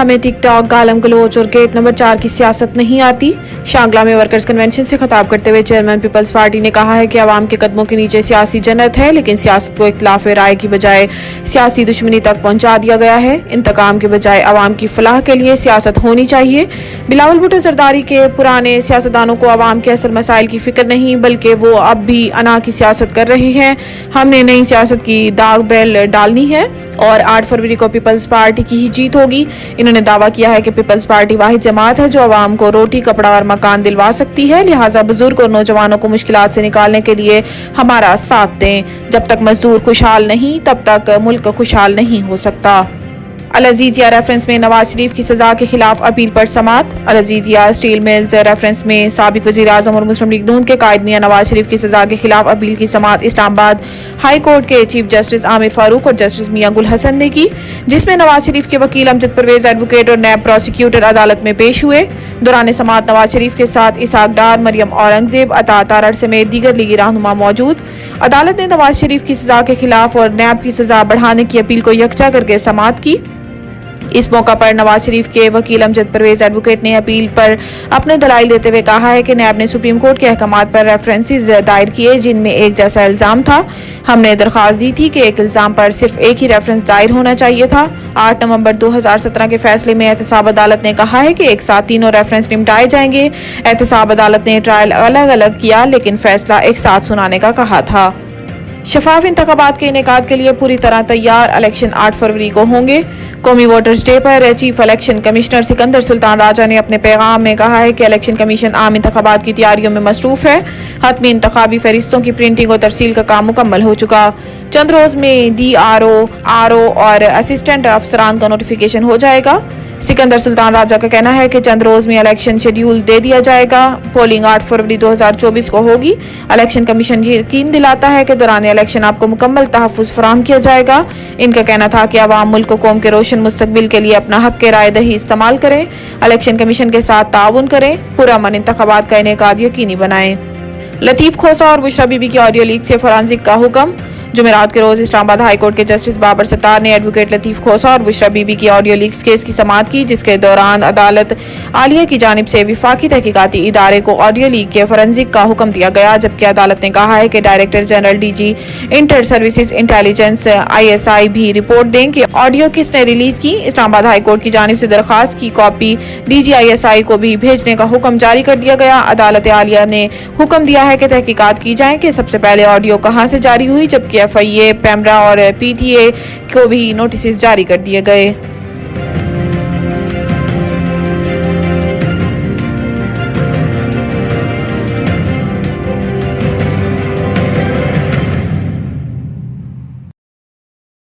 हमें टिकटॉक, गालम गलोच और gate number 4 की सियासत नहीं आती। शांगला में वर्कर्स कन्वेंशन से खिताब करते हुए चेयरमैन पीपल्स पार्टी ने कहा है कि आवाम के कदमों के नीचे सियासी जन्नत है, लेकिन सियासत को इख्तिलाफ राय की बजाय सियासी दुश्मनी तक पहुंचा दिया गया है। इंतकाम के बजाय आवाम की फलाह के लिए सियासत होनी चाहिए। बिलावल भुट्टो जरदारी के पुराने सियासतदानों को आवाम के असल मसाइल की फिक्र नहीं, बल्कि वो अब भी अना की सियासत कर रहे हैं। हमने नई सियासत की दाग बेल डालनी है और 8 फरवरी को पीपल्स पार्टी की ही जीत होगी। इन्होंने दावा किया है कि पीपल्स पार्टी वाहिद जमात है जो आवाम को रोटी, कपड़ा और मकान दिलवा सकती है, लिहाजा बुजुर्ग और नौजवानों को मुश्किलात से निकालने के लिए हमारा साथ दें। जब तक मजदूर खुशहाल नहीं तब तक मुल्क खुशहाल नहीं हो सकता। अल-अजीजिया रेफरेंस में नवाज शरीफ की सजा के खिलाफ अपील पर समात। अल-अजीजिया स्टील मिल्स रेफरेंस में साबिक वजीर आजम और मुस्लिम लीग नून के कायद मियां नवाज शरीफ की सजा के खिलाफ अपील की समात इस्लामाबाद हाई कोर्ट के चीफ जस्टिस आमिर फारूक और जस्टिस मियां गुल हसन ने की, जिसमें नवाज शरीफ के वकील अमजद परवेज एडवोकेट और नैब प्रोसिक्यूटर अदालत में पेश हुए। दौरान समात नवाज शरीफ के साथ इसहाक डार, मरियम औरंगजेब, अता तारड़ समेत दीगर लीगी रहनुमा मौजूद। अदालत ने नवाज शरीफ की सजा के खिलाफ और नैब की सजा बढ़ाने की अपील को यकजा करके समात की। इस मौका पर नवाज शरीफ के वकील अमजद परवेज एडवोकेट ने अपील पर अपने दलाइल देते हुए कहा है कि नैब ने सुप्रीम कोर्ट के अहकामात पर रेफरेंसेस दायर किए जिनमें एक जैसा इल्जाम था। हमने दरख्वास्त दी थी कि एक इल्जाम पर सिर्फ एक ही रेफरेंस दायर होना चाहिए था। 8 नवंबर 2017 के फैसले में एहतसाब अदालत ने कहा है कि एक साथ तीनों रेफरेंस निपटाए जाएंगे। एहतसाब अदालत ने ट्रायल अलग अलग किया, लेकिन फैसला एक साथ सुनाने का कहा था। शफाफ इंतखाबात के इनेकाद के लिए पूरी तरह तैयार। इलेक्शन 8 फरवरी को होंगे। कौमी वोटर्स डे पर chief election commissioner Sikandar Sultan Raja ने अपने पैगाम में कहा है कि इलेक्शन कमीशन आम इंतखाबात की तैयारियों में मसरूफ है। हतमी इंतखाबी फहरिस्तों की प्रिंटिंग और तरसील का काम मुकम्मल हो चुका। चंद रोज में DRO, RO और असिस्टेंट अफसरान का नोटिफिकेशन हो जाएगा। सिकंदर सुल्तान राजा का कहना है कि चंद रोज में इलेक्शन शेड्यूल दे दिया जाएगा। पोलिंग 8 फरवरी 2024 को होगी। इलेक्शन कमीशन यकीन दिलाता है कि दौरान इलेक्शन आपको मुकम्मल तहफ़्फ़ुज़ फराहम किया जाएगा। इनका कहना था कि अवाम मुल्क को कौम के रोशन मुस्तकबिल के लिए अपना हक के राय दही इस्तेमाल करें, इलेक्शन कमीशन के साथ ताउन करें, पुरअमन इंतखाबात का इनेकाद यकीनी बनाएं। लतीफ खोसा और बुशरा बीबी की ऑडियो लीक से फोरेंसिक का हुक्म। जुमेरात के रोज इस्लामाबाद हाई कोर्ट के जस्टिस बाबर सत्तार ने एडवोकेट लतीफ खोसा और बुशरा बीबी की ऑडियो लीक्स केस की समाअत की, जिसके दौरान अदालत आलिया की जानिब से विफाकी तहकीकाती इदारे को ऑडियो लीक के फोरेंसिक का हुक्म दिया गया, जबकि अदालत ने कहा है कि director general DG inter services intelligence ISI भी रिपोर्ट दें कि ऑडियो किसने रिलीज की। इस्लामाबाद हाई कोर्ट की जानिब से दरखास्त की कॉपी DG ISI को भी भेजने का हुक्म जारी कर दिया गया। अदालत आलिया ने हुक्म दिया है कि तहकीकात की जाए कि सबसे पहले ऑडियो कहां से जारी हुई, जबकि FIA, पैमरा और PTA को भी नोटिस जारी कर दिए गए।